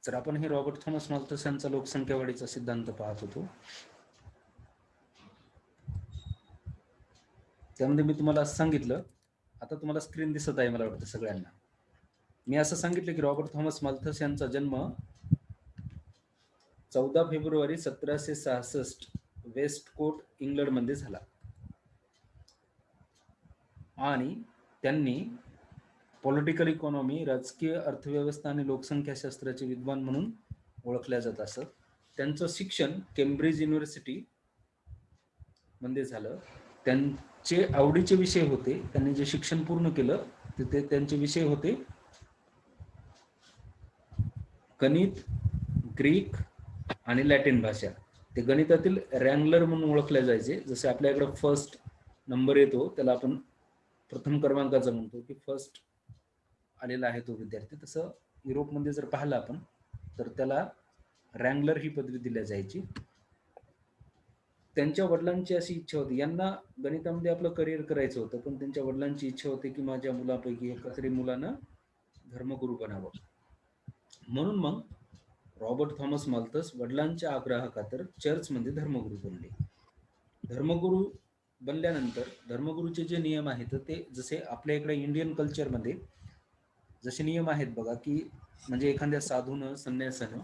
तर आपण हे रॉबर्ट थॉमस माल्थस यांचा लोकसंख्या वाढीचा सिद्धांत पाहत होतो. त्यामध्ये मी तुम्हाला असं सांगितलं, आता तुम्हाला स्क्रीन दिसत आहे मला वाटतं सगळ्यांना. मी असं सांगितलं की रॉबर्ट थॉमस माल्थस यांचा जन्म 14 फेब्रुवारी 1766 वेस्टकोट इंग्लंडमध्ये झाला आणि त्यांनी पॉलिटिकल इकॉनॉमी, राजकीय अर्थव्यवस्था आणि लोकसंख्याशास्त्राचे विद्वान म्हणून ओळखल्या जात असत. त्यांचं शिक्षण केम्ब्रिज युनिव्हर्सिटी मध्ये झालं. त्यांचे आवडीचे विषय होते, त्यांनी जे शिक्षण पूर्ण केलं ते त्यांचे विषय होते गणित, ग्रीक आणि लॅटिन भाषा. ते गणितातील रँगलर म्हणून ओळखले जायचे. जसे आपल्याकडे फर्स्ट नंबर येतो त्याला आपण प्रथम क्रमांकाचा म्हणतो की फर्स्ट आलेला आहे तो विद्यार्थी, तसं युरोपमध्ये जर पाहिलं आपण तर त्याला रँगलर ही पदवी दिली जायची. त्यांच्या वडिलांची अशी इच्छा होती, यांना गणितामध्ये आपलं करिअर करायचं होतं, पण त्यांच्या वडिलांची इच्छा होती की माझ्या मुलापैकी एका तरी मुलानं धर्मगुरू बनावं. म्हणून मग रॉबर्ट थॉमस माल्थस वडिलांच्या आग्रहाखातर चर्चमध्ये धर्मगुरू बनले. धर्मगुरू बनल्यानंतर धर्मगुरूचे जे नियम आहेत ते जसे आपल्या इकडे इंडियन कल्चरमध्ये जसे नियम आहेत बघा, की म्हणजे एखाद्या साधूनं, संन्यासानं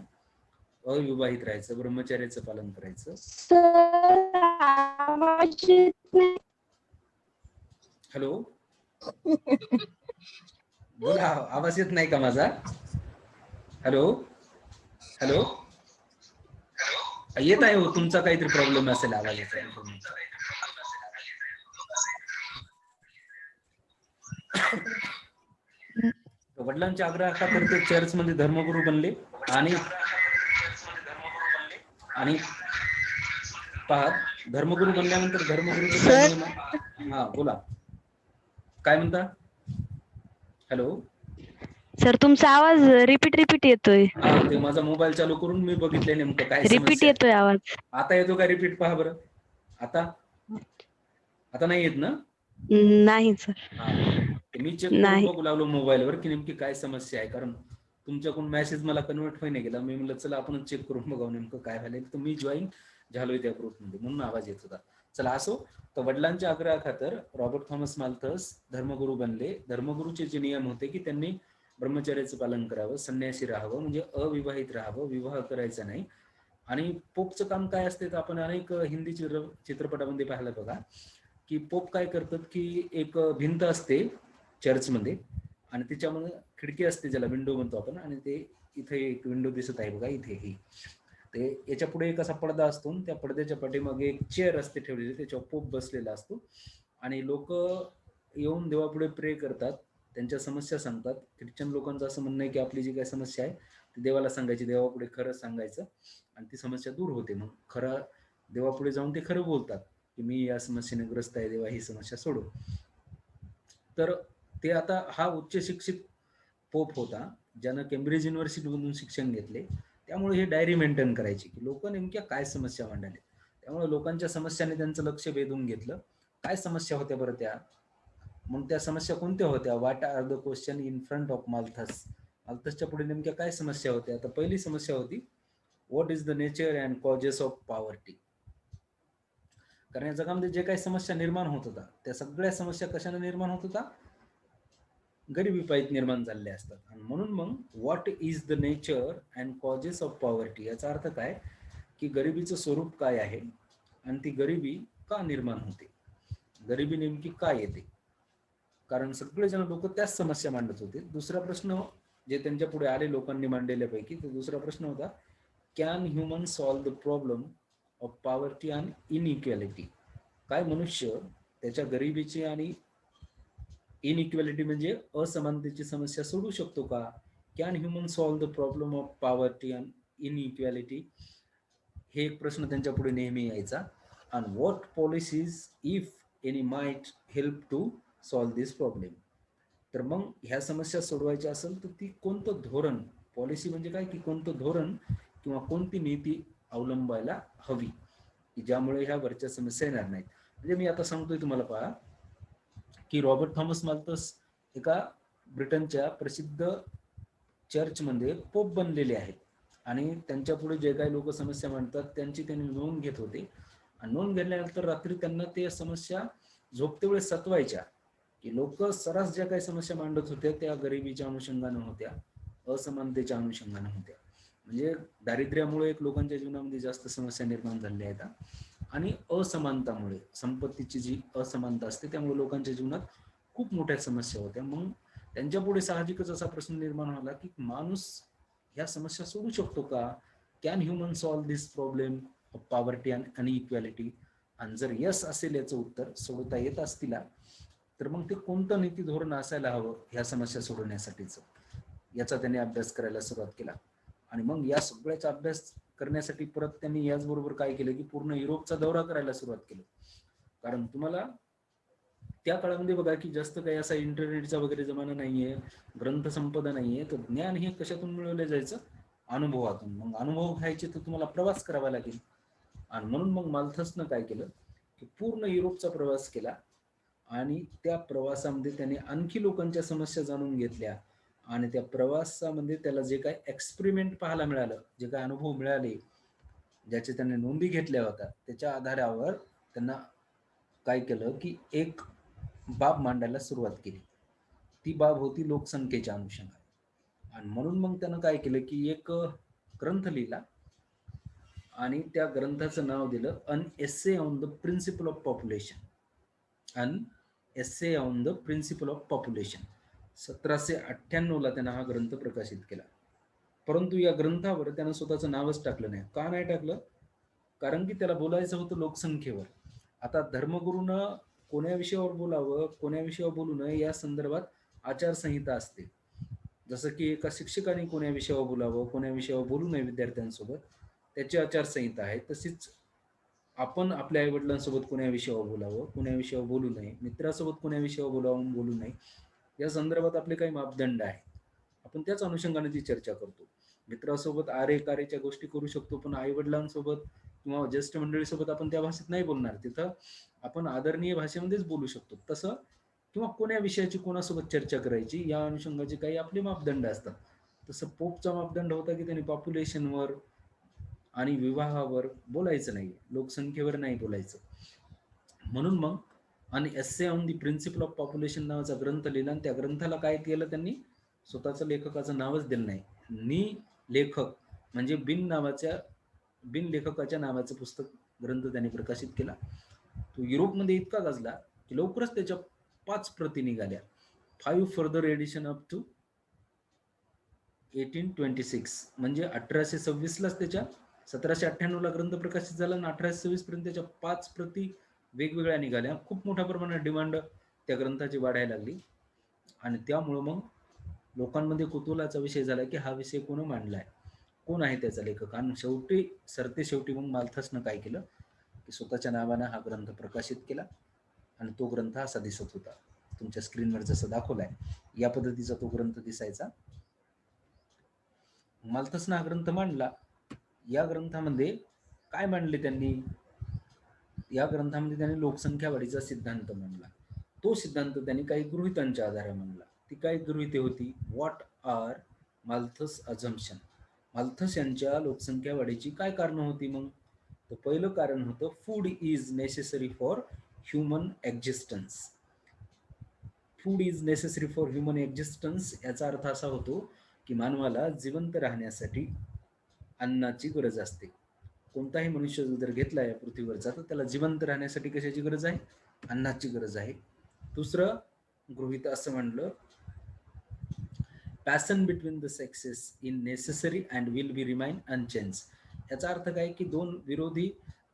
अविवाहित राहायचं, ब्रह्मचर्याचं पालन करायचं. हॅलो, बोला, आवाज येत नाही का माझा? हॅलो हॅलो, येत आहे हो, तुमचा काहीतरी प्रॉब्लेम असेल आवाजाचा. वडिलांच्या आग्रहाखातर ते चर्चमध्ये धर्मगुरू बनले आणि पहा, धर्मगुरू बनल्यानंतर धर्मगुरूचे काय नियम आहे? हा बोला, काय म्हणता? हॅलो सर, तुमचा आवाज रिपीट येतोय. हा, ते माझा मोबाईल चालू करून मी बघितले नेमकं काय रिपीट समस्या येतोय आवाज. आता येतो का रिपीट? पहा बरं, आता नाही येत ना? नाही सर. हा, मी चेक करून बघू लागलो मोबाईलवर की नेमकी काय समस्या आहे, कारण तुमच्याकडून मेसेज मला कन्वर्ट होईना गेला. मी म्हणलं चला आपण चेक करून बघावं नेमकं काय झालंय. तर मी जॉईन झालोय त्या ग्रुपमध्ये म्हणून आवाज येत होता. चला असो, तर वडिलांच्या आग्रहाखातर रॉबर्ट थॉमस माल्थस धर्मगुरू बनले. धर्मगुरूचे जे नियम होते की त्यांनी ब्रह्मचर्याचं पालन करावं, संन्यासी राहावं, म्हणजे अविवाहित राहावं, विवाह करायचा नाही. आणि पोपचं काम काय असते तर आपण अनेक हिंदी चित्रपटामध्ये पाहिलं बघा, की पोप काय करतात की एक भिंत असते चर्चमध्ये आणि त्याच्यामध्ये खिडकी असते ज्याला विंडो म्हणतो आपण, आणि ते इथे एक विंडो दिसत आहे बघा, इथे ही ते याच्या पुढे एक असा पडदा असतो, त्या पडद्याच्या पाठीमागे एक चेअर असते ठेवलेली, त्याच्यावर पोप बसलेला असतो आणि लोक येऊन देवापुढे प्रे करतात, त्यांच्या समस्या सांगतात. ख्रिश्चन लोकांचं असं म्हणणं आहे की आपली जी काही समस्या आहे ती देवाला सांगायची, देवापुढे खरं सांगायचं आणि ती समस्या दूर होते. मग खरं देवापुढे जाऊन ते खरं बोलतात की मी या समस्येने ग्रस्त आहे, देवा ही समस्या सोडव. तर ते आता हा उच्च शिक्षित पोप होता ज्यानं केम्ब्रिज युनिव्हर्सिटीमधून शिक्षण घेतले. त्यामुळे हे डायरी मेंटेन करायची की लोक नेमक्या काय समस्या मांडल्या. त्यामुळे लोकांच्या समस्याने त्यांचं लक्ष वेधून घेतलं. काय समस्या होत्या बरं त्या? मग त्या समस्या कोणत्या होत्या? What are the question in front of Malthus? माल्थसच्या पुढे नेमक्या काय समस्या होत्या? तर पहिली समस्या होती what is the nature and causes of poverty. कारण या जगामध्ये जे काही समस्या निर्माण होत होता त्या सगळ्या समस्या कशाने निर्माण होत होता? गरिबी पायीत निर्माण झालेल्या असतात. आणि म्हणून मग what is the nature and causes of poverty याचा अर्थ काय की गरिबीचं स्वरूप काय आहे आणि ती गरिबी का निर्माण होते, गरिबी नेमकी का येते. कारण सगळेजण लोक त्याच समस्या मांडत होते. दुसरा प्रश्न जे त्यांच्या पुढे आले लोकांनी मांडलेल्यापैकी, तो दुसरा प्रश्न होता can human solve the problem of poverty and inequality. काय मनुष्य त्याच्या गरिबीची आणि इनइक्वॅलिटी म्हणजे असमानतेची समस्या सोडू शकतो का? Can human solve the problem of poverty and inequality, हे एक प्रश्न त्यांच्या पुढे नेहमी यायचा. आणि what policies if any might help to solve this problem. तर मग ह्या समस्या सोडवायच्या असेल तर ती कोणतं धोरण, पॉलिसी म्हणजे काय की कोणतं धोरण किंवा कोणती नीती अवलंबायला हवी की ज्यामुळे ह्या वरच्या समस्या येणार नाहीत. म्हणजे मी आता सांगतोय तुम्हाला, पहा की रॉबर्ट थॉमस माल्थस एका ब्रिटनच्या प्रसिद्ध चर्चमध्ये पोप बनलेले आहेत. आणि त्यांच्या पुढे जे काही लोक समस्या मांडतात त्यांची त्यांनी नोंद घेत होते. आणि नोंद घेतल्यानंतर रात्री त्यांना ते समस्या झोपते वेळेस सतवायच्या, की लोक सरास ज्या काही समस्या मांडत होत्या त्या गरिबीच्या अनुषंगाने होत्या, असमानतेच्या अनुषंगाने होत्या. म्हणजे दारिद्र्यामुळे एक लोकांच्या जीवनामध्ये जास्त समस्या निर्माण झालेल्या आहेत आणि असमानतामुळे, संपत्तीची जी असमानता असते त्यामुळे लोकांच्या जीवनात खूप मोठ्या समस्या होत्या. मग त्यांच्या पुढे साहजिकच असा प्रश्न निर्माण झाला की माणूस ह्या समस्या सोडू शकतो का? Can human solve this problem of poverty and inequality? आणि जर यस असेल याचं उत्तर, सोडवता येत असतील, तर मग ते कोणतं नीती धोरण असायला हवं ह्या समस्या सोडवण्यासाठीच, याचा त्यांनी अभ्यास करायला सुरुवात केला. आणि मग या सगळ्याचा अभ्यास करण्यासाठी परत त्यांनी याचबरोबर काय केलं की पूर्ण युरोपचा दौरा करायला सुरुवात केली. कारण तुम्हाला त्या काळामध्ये बघा की जास्त काही असा इंटरनेटचा वगैरे जमाना नाहीये, ग्रंथ संपदा नाहीये, तर ज्ञान हे कशातून मिळवलं जायचं? अनुभवातून. मग अनुभव घ्यायचे तर तुम्हाला प्रवास करावा लागेल. आणि म्हणून मग माल्थसनं काय केलं की पूर्ण युरोपचा प्रवास केला आणि त्या प्रवासामध्ये त्याने आणखी लोकांच्या समस्या जाणून घेतल्या. आणि त्या प्रवासामध्ये त्याला जे काही एक्सपेरिमेंट पाहायला मिळालं, जे काही अनुभव मिळाले, ज्याचे त्याने नोंदी घेतल्या होत्या, त्याच्या आधारावर त्यांना काय केलं की एक बाब मांडायला सुरुवात केली. ती बाब होती लोकसंख्येच्या अनुषंगाने. आणि म्हणून मग त्यानं काय केलं की एक ग्रंथ लिहिला आणि त्या ग्रंथाचं नाव दिलं an essay on the principle of population. An essay on the principle of population. 1798 त्यानं हा ग्रंथ प्रकाशित केला. परंतु या ग्रंथावर त्यानं स्वतःचं नावच टाकलं नाही. का नाही टाकलं? कारण की त्याला बोलायचं होतं लोकसंख्येवर. आता धर्मगुरूनं कोण्या विषयावर बोलावं, कोण्या विषयावर बोलू नये या संदर्भात आचारसंहिता असते. जसं की एका शिक्षकाने कोण्या विषयावर बोलावं, कोण्या विषयावर बोलू नये विद्यार्थ्यांसोबत, त्याची आचारसंहिता आहे. तशीच आपण आपल्या आईवडिलांसोबत कोण्या विषयावर बोलावं, कोण्या विषयावर बोलू नये, मित्रासोबत कोण्या विषयावर बोलावं, बोलू नये, या संदर्भात आपले काही मापदंड आहेत. आपण त्याच अनुषंगाने ती चर्चा करतो. मित्रासोबत आरे कारेच्या गोष्टी करू शकतो, पण आईवडिलांसोबत किंवा ज्येष्ठ मंडळीसोबत आपण त्या भाषेत नाही बोलणार. तिथं आपण आदरणीय भाषेमध्येच बोलू शकतो. तसं किंवा कोण्या विषयाची कोणासोबत चर्चा करायची या अनुषंगाचे काही आपले मापदंड असतात. तसं पोपचा मापदंड होता की त्यांनी पॉप्युलेशनवर आणि विवाहावर बोलायचं नाही, लोकसंख्येवर नाही बोलायचं. म्हणून मग आणि essay on the principle of population नावाचा ग्रंथ लिहिला आणि त्या ग्रंथाला काय केलं त्यांनी? स्वतःचं लेखकाचं नावच दिलं नाही. लेखक म्हणजे बिन लेखकाच्या नावाचं पुस्तक ग्रंथ त्यांनी प्रकाशित केला. तो युरोपमध्ये इतका गाजला की लवकरच त्याच्या 5 प्रती निघाल्या. 5 फर्दर एडिशन अप टू 1826. म्हणजे 1826लाच त्याच्या 1798ला ग्रंथ प्रकाशित झाला आणि 1826 पर्यंत त्याच्या 5 प्रती वेगवेगळ्या निघाल्या. खूप मोठ्या प्रमाणात डिमांड त्या ग्रंथाची वाढायला लागली आणि त्यामुळं मग लोकांमध्ये कुतूहलाचा विषय झाला की हा विषय कोण मांडलाय, कोण आहे त्याचा लेखक. आणि शेवटी मग माल्थसनं काय केलं की स्वतःच्या नावानं हा ग्रंथ प्रकाशित केला आणि तो ग्रंथ असा दिसत होता, तुमच्या स्क्रीनवर जसं दाखवलाय या पद्धतीचा तो ग्रंथ दिसायचा. माल्थसनं हा ग्रंथ मांडला. या ग्रंथामध्ये काय मांडले त्यांनी? या ग्रंथामध्ये त्यांनी लोकसंख्या वाढीचा सिद्धांत मांडला. तो सिद्धांत त्यांनी काही गृहीतांच्या आधारे मांडला. ती काय गृहीते होती? What are Malthus assumption? Malthus यांच्या लोकसंख्या वाढीची काय कारण होती? मग तर पहिलं कारण होतं food is necessary for human existence. Food is necessary for human existence याचा अर्थ असा होतो की मानवाला जिवंत राहण्यासाठी अन्नाची गरज असते. कोणताही मनुष्य जर घेतला या पृथ्वीवरचा तर त्याला जिवंत राहण्यासाठी कशाची गरज आहे? अन्नाची गरज आहे. दुसरं गृहीत असं म्हणलं, passion between the sexes in necessary and will be remain unchanged. याचा अर्थ काय की दोन विरोधी,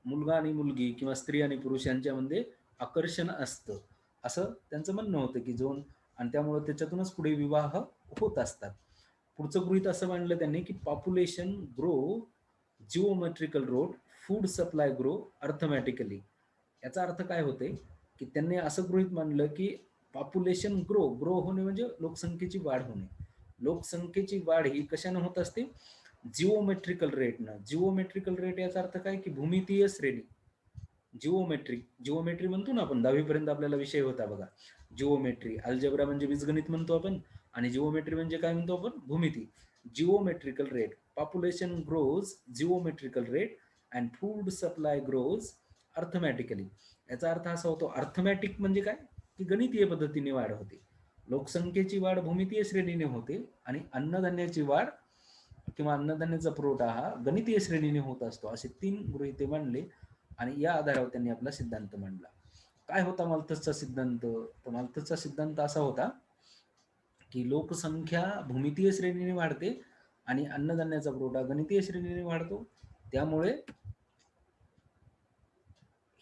मुलगा आणि मुलगी किंवा स्त्री आणि पुरुष यांच्यामध्ये आकर्षण असतं असं त्यांचं म्हणणं होतं की आणि त्यामुळे त्याच्यातूनच पुढे विवाह होत असतात. पुढचं गृहीत असं मांडलं त्यांनी की population grow geometrical rate, food supply grow arithmetically. याचा अर्थ काय होते की त्यांनी असं गृहीत मांडलं की पॉप्युलेशन ग्रो होणे म्हणजे लोकसंख्येची वाढ होणे. लोकसंख्येची वाढ ही कशाने होत असते? जिओमेट्रिकल रेटनं. जिओमेट्रिकल रेट याचा अर्थ काय की भूमितीय श्रेणी. जिओमेट्री म्हणतो ना आपण, 10वी पर्यंत आपल्याला विषय होता बघा जिओमेट्री. अल्जेब्रा म्हणजे बीजगणित म्हणतो आपण आणि जिओमेट्री म्हणजे काय म्हणतो आपण? भूमिती. geometrical rate. Population grows geometrical rate and food supply grows arithmetically. याचा अर्थ असा होतो, अर्थमॅटिक म्हणजे काय, की गणितीय पद्धतीने वाढ होते. लोकसंख्येची वाढ भूमितीय श्रेणीने होते आणि अन्नधान्याची वाढ किंवा अन्नधान्याचा पुरवठा हा गणितीय श्रेणीने होत असतो. असे 3 गृहीते मांडले आणि या आधारावर त्यांनी आपला सिद्धांत मांडला. काय होता माल्थसचा सिद्धांत? तर माल्थसचा सिद्धांत असा होता की लोकसंख्या भूमितीय श्रेणीने वाढते आणि अन्नधान्याचा पुरवठा गणितीय श्रेणीने वाढतो. त्यामुळे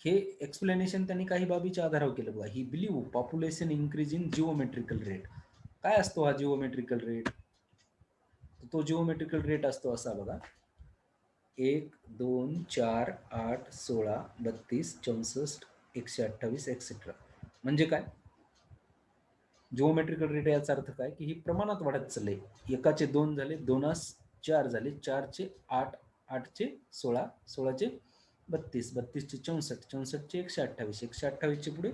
हे एक्सप्लेनेशन त्यांनी काही बाबीच्या आधारावर केलं बघा. He believe population increase in geometrical rate. काय असतो हा जिओमेट्रिकल रेट? तो जिओमेट्रिकल रेट असतो असा बघा, 1, 2, 4, 8, 16, 32, 64, 128 एक्सेट्रा. म्हणजे काय जिओमेट्रिकल रेट? याचा अर्थ काय की ही प्रमाणात वाढत चालले. एकाचे 2 झाले, 2 4 झाले, 4चे 8, 8चे 16, 16चे 32, 32चे 64, 64चे 128, 128चे पुढे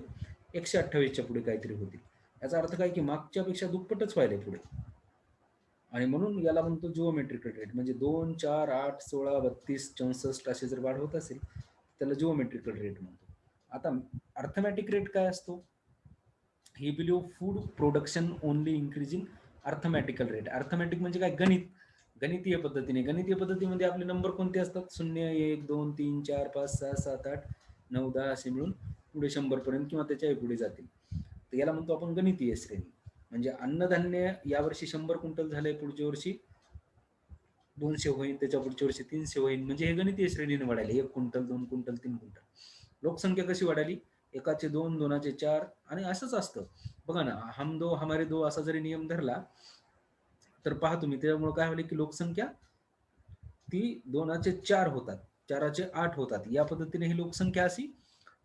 128च्या पुढे काहीतरी होतील. याचा अर्थ काय की मागच्या पेक्षा दुप्पटच व्हायला पुढे. आणि म्हणून याला म्हणतो जिओमेट्रिकल रेट. म्हणजे 2, 4, 8, 16, 32, 64 असे जर वाढ होत असेल त्याला जिओमेट्रिकल रेट म्हणतो. आता अर्थमॅटिक रेट काय असतो? He believe food production only increasing arithmetical rate. Arithmetic म्हणजे काय? गणितीय पद्धतीने. गणितीय पद्धतीमध्ये आपले नंबर कोणते असतात? 0, 1, 2, 3, 4, 5, 6, 7, 8, 9, 10 असे मिळून पुढे 100 पर्यंत किंवा त्याच्याही पुढे जातील. तर याला म्हणतो आपण गणितीय श्रेणी. म्हणजे अन्नधान्य यावर्षी 100 क्विंटल झालंय, पुढच्या वर्षी 200 होईल, त्याच्या पुढच्या वर्षी 300 होईल. म्हणजे हे गणितीय श्रेणीने वाढायला 1 क्विंटल, 2 क्विंटल, 3 क्विंटल. लोकसंख्या कशी वाढाली? एकाचे 2, 2चे 4 आणि असंच असतं बघा ना. हम दो हमारे दो असा जरी नियम धरला तर पहा तुम्ही, त्यामुळे काय होईल की लोकसंख्या ती 2चे 4 होतात, 4चे 8 होतात. या पद्धतीने ही लोकसंख्या अशी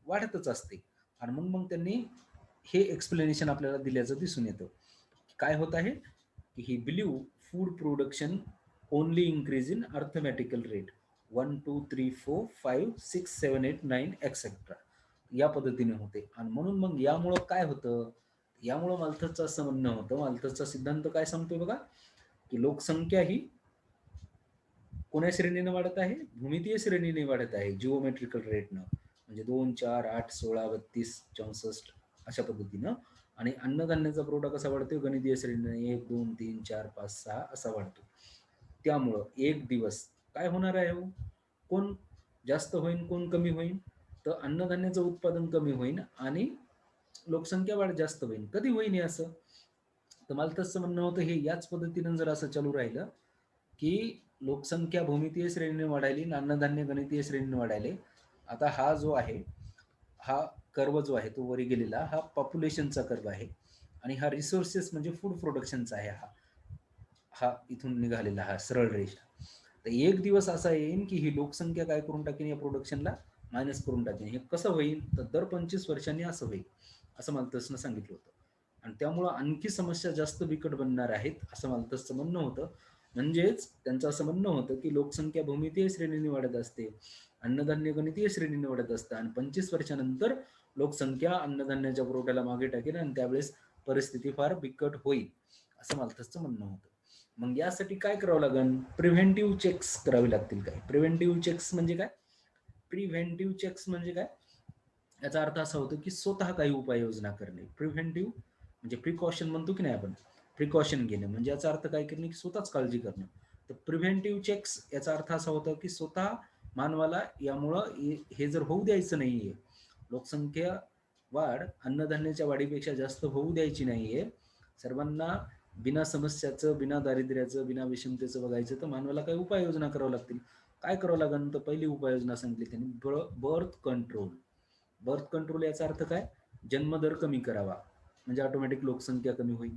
वाढतच असते. आणि मग त्यांनी हे एक्सप्लेनेशन आपल्याला दिल्याचं दिसून येतं. काय होत आहे की he believe food production only increase in arithmetical rate 1, 2, 3, 4, 5, 6, 7, 8, 9 etcetera. या पद्धतीने होते. आणि म्हणून मग यामुळं काय होतं? यामुळं माल्थसचं असं म्हणणं होतं, माल्थसचा सिद्धांत काय सांगतोय बघा, की लोकसंख्या ही कोण्या श्रेणीने वाढत आहे? भूमितीय श्रेणीने वाढत आहे, जिओमेट्रिकल रेटनं. म्हणजे 2, 4, 8, 16, 32, 64 अशा पद्धतीनं. आणि अन्नधान्याचा पुरवठा कसा वाढतोय? गणितीय श्रेणीने 1, 2, 3, 4, 5, 6 असा वाढतो. त्यामुळं एक दिवस काय होणार आहे हो? कोण जास्त होईल, कोण कमी होईल? तर अन्नधान्याचं उत्पादन कमी होईल आणि लोकसंख्या वाढ जास्त होईल. कधी होईल हे असं? तर मला तसं म्हणणं होतं, हे याच पद्धतीनं जर असं चालू राहिलं की लोकसंख्या भूमितीय श्रेणीने वाढायली आणि अन्नधान्य गणितीय श्रेणीने वाढायले. आता हा जो आहे, हा कर्व जो आहे तो वरी गेलेला, हा पॉप्युलेशनचा कर्व आहे आणि हा रिसोर्सेस म्हणजे फूड प्रोडक्शनचा आहे. हा इथून निघालेला हा सरळ रेषा. तर एक दिवस असा येईल की ही लोकसंख्या काय करून टाकेल? या प्रोडक्शनला मायनस करून टाकेल. हे कसं होईल? तर दर 25 वर्षांनी असं होईल, असं माल्थसनं सांगितलं होतं. आणि त्यामुळं आणखी समस्या जास्त बिकट बनणार आहेत, असं माल्थसचं म्हणणं होतं. म्हणजेच त्यांचं असं म्हणणं होतं की लोकसंख्या भूमितीय श्रेणीने वाढत असते, अन्नधान्य गणितीय श्रेणीने वाढत असतं आणि 25 वर्षानंतर लोकसंख्या अन्नधान्याच्या पुरवठ्याला मागे टाकेल आणि त्यावेळेस परिस्थिती फार बिकट होईल, असं माल्थसचं म्हणणं होतं. मग यासाठी काय करावं लागेल? प्रिव्हेंटिव्ह चेक्स करावे लागतील. काय प्रिव्हेंटिव्ह चेक्स म्हणजे काय? प्रिव्हेंटिव्ह चेक्स म्हणजे काय? याचा अर्थ असा होतो की स्वतः काही उपाययोजना करणे. प्रिव्हेंटिव्ह म्हणजे प्रिकॉशन म्हणतो की नाही आपण, प्रिकॉशन घेणं. म्हणजे याचा अर्थ काय करणे? की स्वतःच काळजी करणं. तर प्रिव्हेंटिव्ह चेक्स याचा अर्थ असा होतो की स्वतः मानवाला यामुळं हे जर होऊ द्यायचं नाहीये, लोकसंख्या वाढ अन्नधान्याच्या वाढीपेक्षा जास्त होऊ द्यायची नाहीये, सर्वांना बिना समस्याचं, बिना दारिद्र्याचं, बिना विषमतेचं बघायचं, तर मानवाला काही उपाययोजना करावं लागतील. काय करावं लागेल? तर पहिली उपाययोजना सांगितली त्यांनी, बर्थ कंट्रोल. बर्थ कंट्रोल याचा अर्थ काय? जन्मदर कमी करावा, म्हणजे ऑटोमॅटिक लोकसंख्या कमी होईल.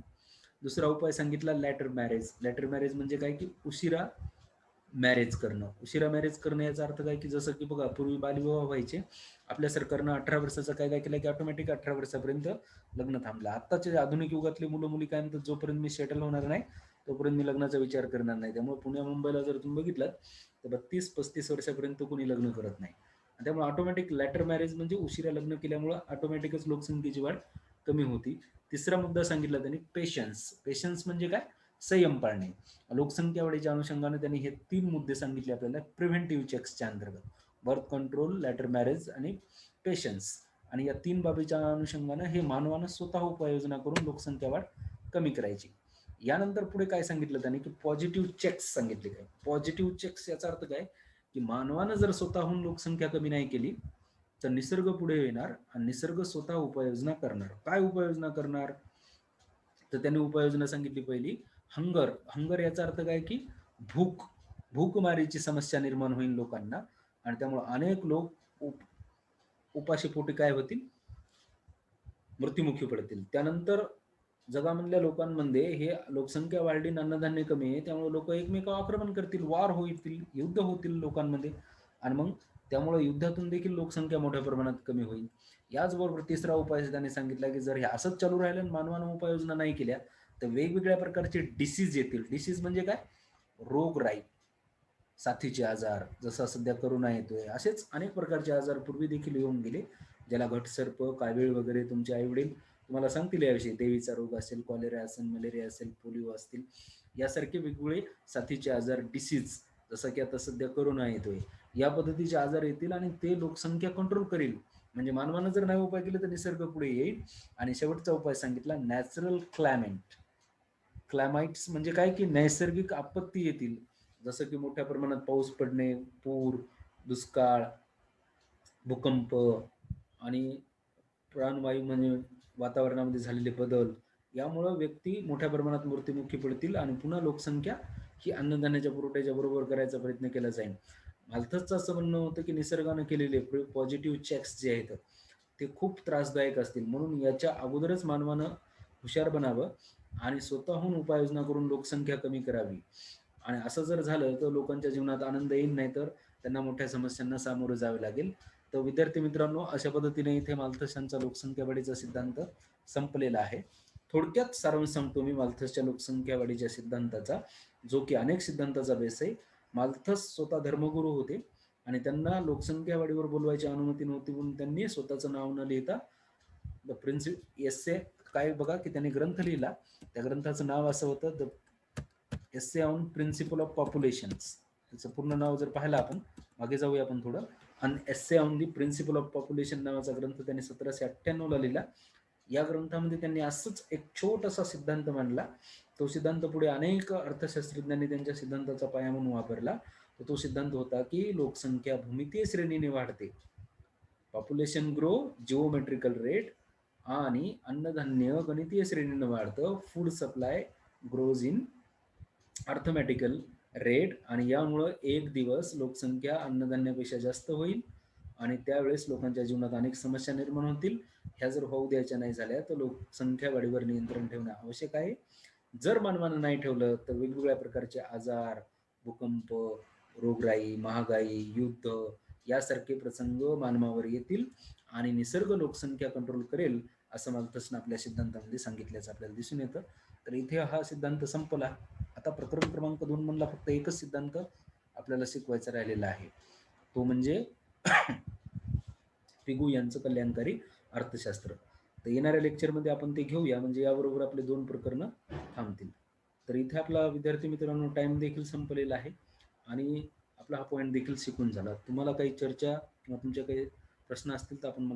दुसरा उपाय सांगितला लॅटर मॅरेज. लॅटर मॅरेज म्हणजे काय? की उशिरा मॅरेज करणं. उशिरा मॅरेज करणं याचा अर्थ काय? की जसं की बघा, पूर्वी बालविवाह व्हायचे. आपल्या सरकारनं 18 वर्षाचा कायदा केला की ऑटोमॅटिक 18 वर्षापर्यंत लग्न थांबलं. आत्ताच्या आधुनिक युगातले मुलं मुली काय म्हणतात? जोपर्यंत मी सेटल होणार नाही तोपर्यंत मी लग्नाचा विचार करणार नाही. त्यामुळे पुण्या मुंबईला जर तुम्ही बघितलं तर 32-35 वर्षापर्यंत कोणी लग्न करत नाही. त्यामुळे ऑटोमॅटिक लॅटर मॅरेज म्हणजे उशिरा लग्न केल्यामुळे ऑटोमॅटिकच लोकसंख्येची वाढ कमी होती. तिसरा मुद्दा सांगितला त्यांनी पेशन्स. पेशन्स म्हणजे काय? संयम पाळणे. लोकसंख्या वाढीच्या अनुषंगाने त्यांनी हे 3 मुद्दे सांगितले आपल्याला प्रिव्हेंटिव्ह चेक्सच्या अंतर्गत. बर्थ कंट्रोल, लॅटर मॅरेज आणि पेशन्स. आणि या 3 बाबीच्या अनुषंगाने हे मानवानं स्वतः उपाययोजना करून लोकसंख्या वाढ कमी करायची. यानंतर पुढे काय सांगितलं त्यांनी की पॉझिटिव्ह चेक्स सांगितले. काय पॉझिटिव्ह चेक्स याचा अर्थ काय की मानवानं जर स्वतःहून लोकसंख्या कमी नाही केली तर निसर्ग पुढे येणार आणि निसर्ग स्वतः उपाययोजना करणार. काय उपाययोजना करणार तर त्यांनी उपाययोजना सांगितली पहिली हंगर याचा अर्थ काय की भूकमारीची समस्या निर्माण होईल लोकांना आणि त्यामुळे अनेक लोक उपाशीपोटी काय होतील, मृत्युमुखी पडतील. त्यानंतर जगामधल्या लोकांमध्ये हे लोकसंख्या वाढली, अन्नधान्य कमी आहे, त्यामुळे लोक एकमेकावर आक्रमण करतील, वार होतील, युद्ध होतील लोकांमध्ये आणि मग त्यामुळे युद्धातून देखील लोकसंख्या मोठ्या प्रमाणात कमी होईल. याचबरोबर तिसरा उपाय त्यांनी सांगितला की जर हे असंच चालू राहिलं आणि मानवानं उपाययोजना नाही केल्या तर वेगवेगळ्या प्रकारचे डिसीज येतील. डिसीज म्हणजे काय, रोगराई, साथीचे आजार, जसा सध्या करोना येतोय, असेच अनेक प्रकारचे आजार पूर्वी देखील येऊन गेले, ज्याला घटसर्प, कावीळ वगैरे तुमचे आईवडील तुम्हाला सांगतील याविषयी. देवीचा रोग असेल, कॉलेरा असेल, मलेरिया असेल, पोलिओ असतील, यासारखे वेगवेगळे साथीचे आजार, डिसीज, जसं की आता सध्या करोना येतोय, या पद्धतीचे आजार येतील आणि ते लोकसंख्या कंट्रोल करेल. म्हणजे मानवानं जर नाही उपाय केले तर निसर्ग पुढे येईल. आणि शेवटचा उपाय सांगितला नॅचरल क्लायमाइट्स म्हणजे काय की नैसर्गिक आपत्ती येतील, जसं की मोठ्या प्रमाणात पाऊस पडणे, पूर, दुष्काळ, भूकंप आणि प्राणवायू म्हणजे वातावरणामध्ये झालेले बदल, यामुळं व्यक्ती मोठ्या प्रमाणात मृत्युमुखी पडतील आणि पुन्हा लोकसंख्या ही अन्नधान्याच्या पुरवठ्याच्या बरोबर करायचा प्रयत्न केला जाईल. मालथसचं असं म्हणणं होतं की निसर्गानं केलेले पॉझिटिव्ह चेक्स जे आहेत ते खूप त्रासदायक असतील, म्हणून याच्या अगोदरच मानवानं हुशार बनावं आणि स्वतःहून उपाययोजना करून लोकसंख्या कमी करावी. आणि असं जर झालं तर लोकांच्या जीवनात आनंद येईल, नाही तर त्यांना मोठ्या समस्यांना सामोरं जावे लागेल. तर विद्यार्थी मित्रांनो, अशा पद्धतीने इथे मालथस लोकसंख्या वाढीचा सिद्धांत संपलेला आहे. थोडक्यात सारांश सांगतो मी मालथसच्या लोकसंख्या वाढीच्या सिद्धांताचा, जो की अनेक सिद्धांताचा बेस आहे. मालथस स्वतः धर्मगुरू होते आणि त्यांना लोकसंख्या वाढीवर बोलवायची अनुमती नव्हती, म्हणून त्यांनी स्वतःचं नाव न लिहिता द एस्से काय बघा की त्यांनी ग्रंथ लिहिला. त्या ग्रंथाचं नाव असं होतं the essay on principle of populations. त्याचं पूर्ण नाव जर पाहिलं आपण, मागे जाऊया आपण थोडं, an essay on the principle of population नावाचा ग्रंथ त्यांनी 1798 ला लिहिला. या ग्रंथामध्ये त्यांनी असंच एक छोटासा सिद्धांत मांडला. तो सिद्धांत पुढे अनेक अर्थशास्त्रज्ञांनी त्यांच्या सिद्धांताचा पाया म्हणून वापरला. तो सिद्धांत होता की लोकसंख्या भूमितीय श्रेणीने वाढते, पॉप्युलेशन ग्रो जिओमेट्रिकल रेट, आणि अन्नधान्य गणितीय श्रेणीने वाढतं, food supply grows in arithmetical rate. आणि यामुळं एक दिवस लोकसंख्या अन्नधान्यापेक्षा जास्त होईल आणि त्यावेळेस लोकांच्या जीवनात अनेक समस्या निर्माण होतील. ह्या जर होऊ द्यायच्या नाही झाल्या तर लोकसंख्या वाढीवर नियंत्रण ठेवणे आवश्यक आहे. जर मानवानं नाही ठेवलं तर वेगवेगळ्या प्रकारचे आजार, भूकंप, रोगराई, महागाई, युद्ध यासारखे प्रसंग मानवावर येतील आणि निसर्ग लोकसंख्या कंट्रोल करेल, असं मालथसनं आपल्या सिद्धांतामध्ये सांगितल्याचं आपल्याला दिसून येतं. तर इथे हा सिद्धांत संपला. आता प्रकरण क्रमांक 2 मधला फक्त एकच सिद्धांत आपल्याला शिकवायचा राहिलेला आहे, तो म्हणजे पिगू यांचं कल्याणकारी अर्थशास्त्र. तर येणाऱ्या लेक्चरमध्ये आपण ते घेऊया, म्हणजे याबरोबर आपले 2 प्रकरणं थांबतील. तर इथे आपला विद्यार्थी मित्रांनो टाइम देखील संपलेला आहे आणि आपला हा पॉईंट देखील शिकून झाला. तुम्हाला काही चर्चा किंवा तुमच्या काही प्रश्न असतील तर आपण मला